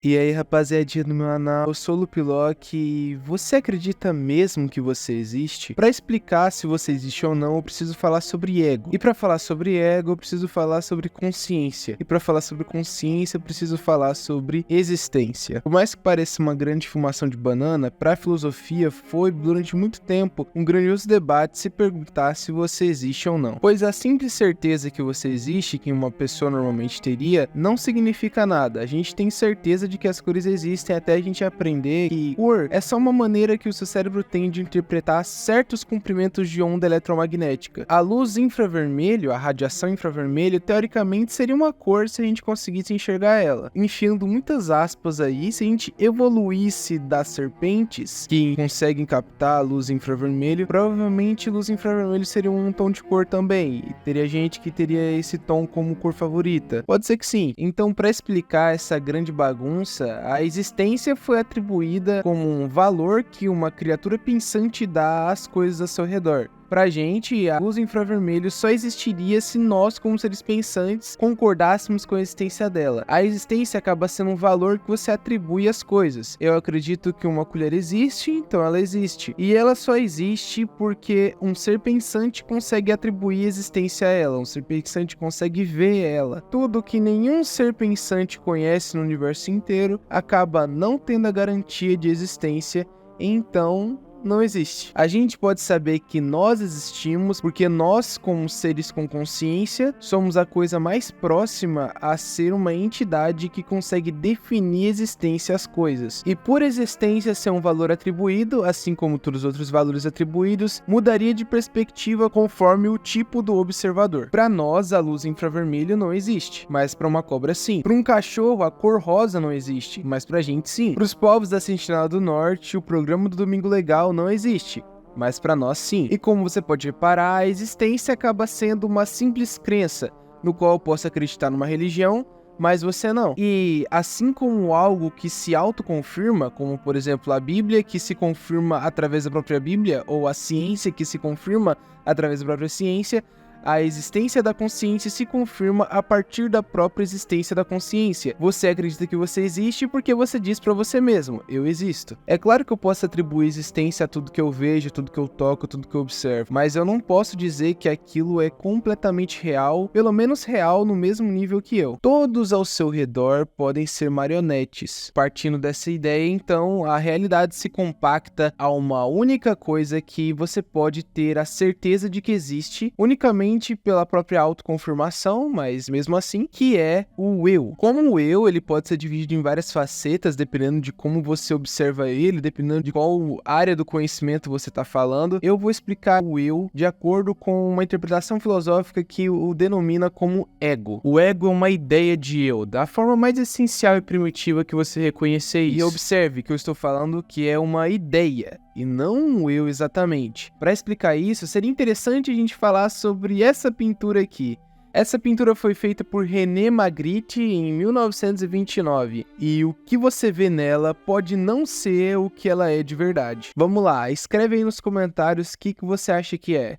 E aí, rapaziadinha do meu canal, eu sou o Lupilock e você acredita mesmo que você existe? Pra explicar se você existe ou não, eu preciso falar sobre ego. E pra falar sobre ego, eu preciso falar sobre consciência. E pra falar sobre consciência, eu preciso falar sobre existência. Por mais que pareça uma grande fumação de banana, pra filosofia foi, durante muito tempo, um grandioso debate se perguntar se você existe ou não. Pois a simples certeza que você existe, que uma pessoa normalmente teria, não significa nada. A gente tem certeza de que as cores existem até a gente aprender que cor é só uma maneira que o seu cérebro tem de interpretar certos comprimentos de onda eletromagnética. A luz infravermelho, a radiação infravermelho, teoricamente seria uma cor se a gente conseguisse enxergar ela. Enfiando muitas aspas aí, se a gente evoluísse das serpentes que conseguem captar a luz infravermelho, provavelmente luz infravermelho seria um tom de cor também, e teria gente que teria esse tom como cor favorita. Pode ser que sim. Então, para explicar essa grande bagunça, a existência foi atribuída como um valor que uma criatura pensante dá às coisas ao seu redor. Pra gente, a luz infravermelho só existiria se nós, como seres pensantes, concordássemos com a existência dela. A existência acaba sendo um valor que você atribui às coisas. Eu acredito que uma colher existe, então ela existe. E ela só existe porque um ser pensante consegue atribuir existência a ela. Um ser pensante consegue ver ela. Tudo que nenhum ser pensante conhece no universo inteiro acaba não tendo a garantia de existência, então não existe. A gente pode saber que nós existimos porque nós, como seres com consciência, somos a coisa mais próxima a ser uma entidade que consegue definir existência às coisas. E por existência ser um valor atribuído, assim como todos os outros valores atribuídos, mudaria de perspectiva conforme o tipo do observador. Para nós, a luz infravermelho não existe, mas para uma cobra sim. Para um cachorro, a cor rosa não existe, mas pra gente sim. Para os povos da Sentinela do Norte, o programa do Domingo Legal não existe, mas para nós sim. E como você pode reparar, a existência acaba sendo uma simples crença, no qual eu posso acreditar numa religião, mas você não. E assim como algo que se autoconfirma, como por exemplo a Bíblia que se confirma através da própria Bíblia, ou a ciência que se confirma através da própria ciência, a existência da consciência se confirma a partir da própria existência da consciência. Você acredita que você existe porque você diz pra você mesmo, eu existo. É claro que eu posso atribuir existência a tudo que eu vejo, tudo que eu toco, tudo que eu observo, mas eu não posso dizer que aquilo é completamente real, pelo menos real no mesmo nível que eu. Todos ao seu redor podem ser marionetes. Partindo dessa ideia, então, a realidade se compacta a uma única coisa que você pode ter a certeza de que existe, unicamente pela própria autoconfirmação, mas mesmo assim, que é o eu. Como o eu, ele pode ser dividido em várias facetas, dependendo de como você observa ele, dependendo de qual área do conhecimento você está falando. Eu vou explicar o eu de acordo com uma interpretação filosófica que o denomina como ego. O ego é uma ideia de eu, da forma mais essencial e primitiva que você reconhecer isso. E observe que eu estou falando que é uma ideia, e não um eu exatamente. Para explicar isso, seria interessante a gente falar sobre essa pintura aqui. Essa pintura foi feita por René Magritte em 1929, e o que você vê nela pode não ser o que ela é de verdade. Vamos lá, escreve aí nos comentários o que você acha que é.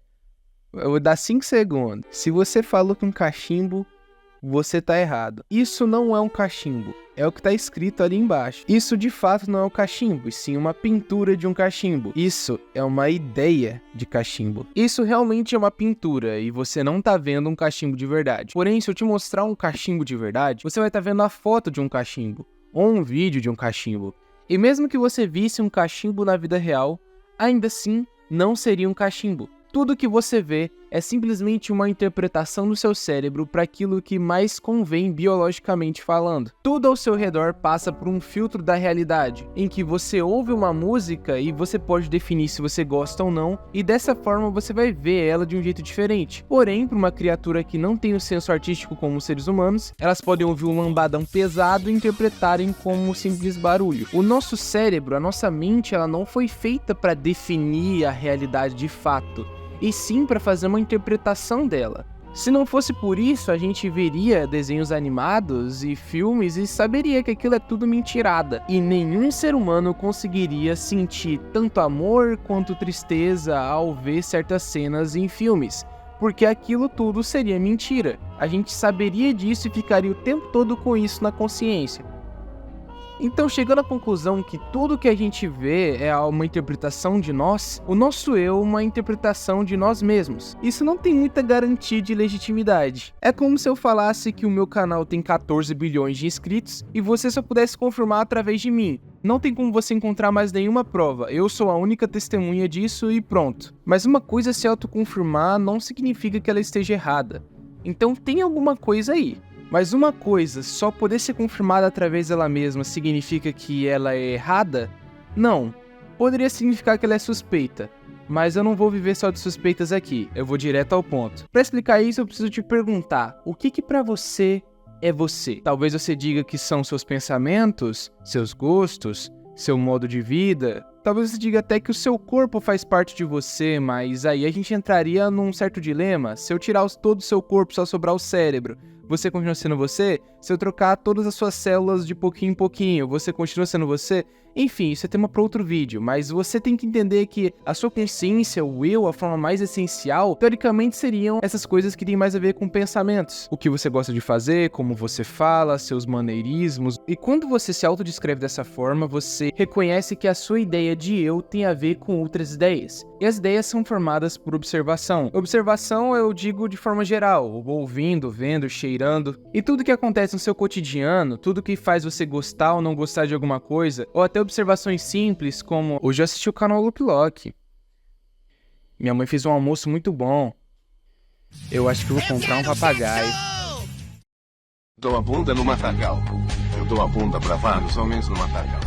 Eu vou dar 5 segundos. Se você falou que um cachimbo, você tá errado. Isso não é um cachimbo, é o que tá escrito ali embaixo. Isso de fato não é um cachimbo, e sim uma pintura de um cachimbo. Isso é uma ideia de cachimbo. Isso realmente é uma pintura, e você não tá vendo um cachimbo de verdade. Porém, se eu te mostrar um cachimbo de verdade, você vai estar vendo a foto de um cachimbo, ou um vídeo de um cachimbo. E mesmo que você visse um cachimbo na vida real, ainda assim não seria um cachimbo. Tudo que você vê é simplesmente uma interpretação do seu cérebro para aquilo que mais convém biologicamente falando. Tudo ao seu redor passa por um filtro da realidade, em que você ouve uma música e você pode definir se você gosta ou não, e dessa forma você vai ver ela de um jeito diferente. Porém, para uma criatura que não tem o senso artístico como os seres humanos, elas podem ouvir um lambadão pesado e interpretarem como um simples barulho. O nosso cérebro, a nossa mente, ela não foi feita para definir a realidade de fato, e sim para fazer uma interpretação dela. Se não fosse por isso, a gente veria desenhos animados e filmes e saberia que aquilo é tudo mentirada. E nenhum ser humano conseguiria sentir tanto amor quanto tristeza ao ver certas cenas em filmes, porque aquilo tudo seria mentira. A gente saberia disso e ficaria o tempo todo com isso na consciência. Então, chegando à conclusão que tudo que a gente vê é uma interpretação de nós, o nosso eu é uma interpretação de nós mesmos. Isso não tem muita garantia de legitimidade. É como se eu falasse que o meu canal tem 14 bilhões de inscritos e você só pudesse confirmar através de mim. Não tem como você encontrar mais nenhuma prova, eu sou a única testemunha disso e pronto. Mas uma coisa se autoconfirmar não significa que ela esteja errada. Então tem alguma coisa aí. Mas uma coisa só poder ser confirmada através dela mesma significa que ela é errada? Não. Poderia significar que ela é suspeita. Mas eu não vou viver só de suspeitas aqui, eu vou direto ao ponto. Para explicar isso, eu preciso te perguntar, o que pra você é você? Talvez você diga que são seus pensamentos, seus gostos, seu modo de vida. Talvez você diga até que o seu corpo faz parte de você, mas aí a gente entraria num certo dilema. Se eu tirar todo o seu corpo, só sobrar o cérebro, você continua sendo você? Se eu trocar todas as suas células de pouquinho em pouquinho, você continua sendo você? Enfim, isso é tema para outro vídeo, mas você tem que entender que a sua consciência, o eu, a forma mais essencial, teoricamente seriam essas coisas que têm mais a ver com pensamentos. O que você gosta de fazer, como você fala, seus maneirismos. E quando você se autodescreve dessa forma, você reconhece que a sua ideia de eu tem a ver com outras ideias. E as ideias são formadas por observação. Observação eu digo de forma geral, ouvindo, vendo, cheirando. E tudo que acontece no seu cotidiano, tudo que faz você gostar ou não gostar de alguma coisa, ou até observações simples como: hoje eu assisti o canal Loop Lock. Minha mãe fez um almoço muito bom. Eu acho que vou comprar um papagaio. Dou a bunda no matagal. Eu dou a bunda pra vários homens no matagal.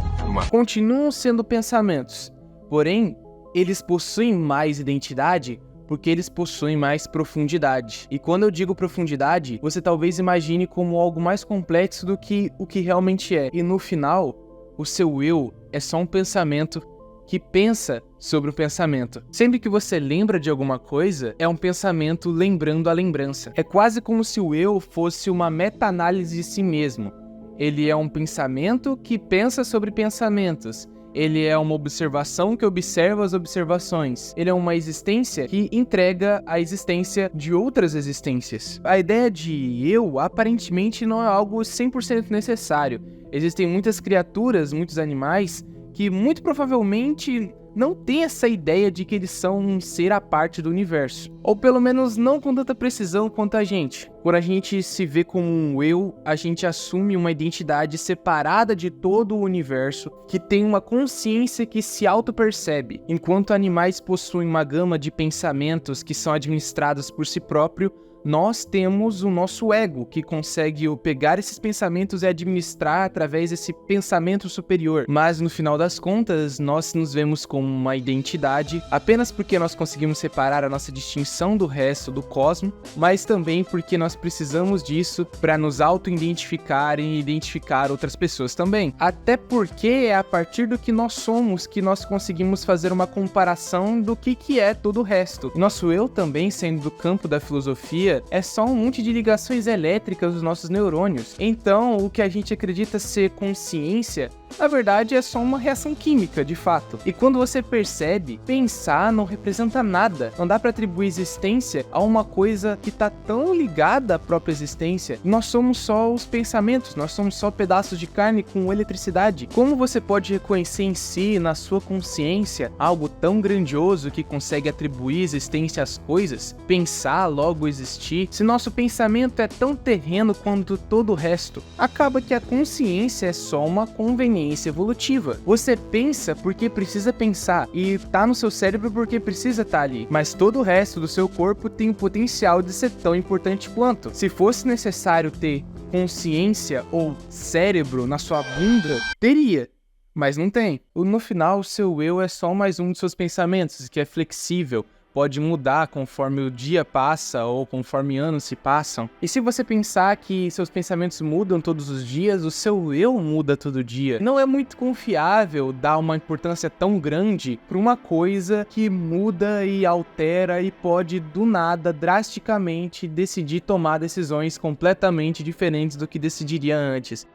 Continuam sendo pensamentos, porém, eles possuem mais identidade porque eles possuem mais profundidade. E quando eu digo profundidade, você talvez imagine como algo mais complexo do que o que realmente é. E no final, o seu eu é só um pensamento que pensa sobre o pensamento. Sempre que você lembra de alguma coisa, é um pensamento lembrando a lembrança. É quase como se o eu fosse uma meta-análise de si mesmo. Ele é um pensamento que pensa sobre pensamentos. Ele é uma observação que observa as observações. Ele é uma existência que entrega a existência de outras existências. A ideia de eu, aparentemente, não é algo 100% necessário. Existem muitas criaturas, muitos animais, que muito provavelmente não têm essa ideia de que eles são um ser à parte do universo. Ou pelo menos não com tanta precisão quanto a gente. Quando a gente se vê como um eu, a gente assume uma identidade separada de todo o universo, que tem uma consciência que se auto-percebe. Enquanto animais possuem uma gama de pensamentos que são administrados por si próprio, nós temos o nosso ego, que consegue pegar esses pensamentos e administrar através desse pensamento superior. Mas no final das contas, nós nos vemos como uma identidade, apenas porque nós conseguimos separar a nossa distinção do resto do cosmos, mas também porque nós precisamos disso para nos auto-identificar e identificar outras pessoas também. Até porque é a partir do que nós somos que nós conseguimos fazer uma comparação do que é todo o resto. Nosso eu também, sendo do campo da filosofia, é só um monte de ligações elétricas dos nossos neurônios. Então, o que a gente acredita ser consciência, na verdade é só uma reação química, de fato. E quando você percebe, pensar não representa nada. Não dá para atribuir existência a uma coisa que tá tão ligada à própria existência. Nós somos só os pensamentos, nós somos só pedaços de carne com eletricidade. Como você pode reconhecer em si, na sua consciência, algo tão grandioso que consegue atribuir existência às coisas? Pensar, logo existir? Se nosso pensamento é tão terreno quanto todo o resto, acaba que a consciência é só uma conveniência evolutiva. Você pensa porque precisa pensar e tá no seu cérebro porque precisa estar ali, mas todo o resto do seu corpo tem o potencial de ser tão importante quanto. Se fosse necessário ter consciência ou cérebro na sua bunda, teria. Mas não tem. No final, o seu eu é só mais um dos seus pensamentos, que é flexível, pode mudar conforme o dia passa ou conforme anos se passam. E se você pensar que seus pensamentos mudam todos os dias, o seu eu muda todo dia. Não é muito confiável dar uma importância tão grande para uma coisa que muda e altera e pode, do nada, drasticamente, decidir tomar decisões completamente diferentes do que decidiria antes.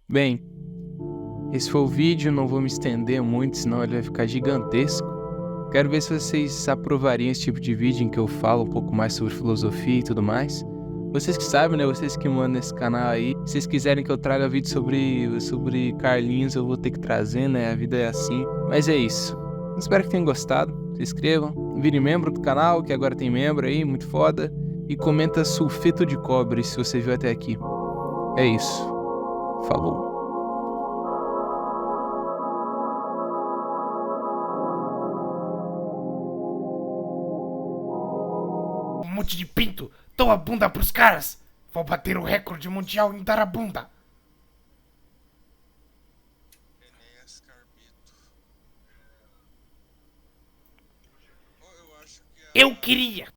Bem, esse foi o vídeo, não vou me estender muito, senão ele vai ficar gigantesco. Quero ver se vocês aprovariam esse tipo de vídeo em que eu falo um pouco mais sobre filosofia e tudo mais. Vocês que sabem, né? Vocês que mandam nesse canal aí. Se vocês quiserem que eu traga vídeo sobre Carlinhos, eu vou ter que trazer, né? A vida é assim. Mas é isso. Espero que tenham gostado. Se inscrevam, virem membro do canal, que agora tem membro aí, muito foda. E comenta sulfeto de cobre se você viu até aqui. É isso. Falou. Um monte de pinto, dou a bunda pros caras. Vou bater o recorde mundial em dar a bunda. Enéas Carbeto. Oh, eu acho que Eu queria.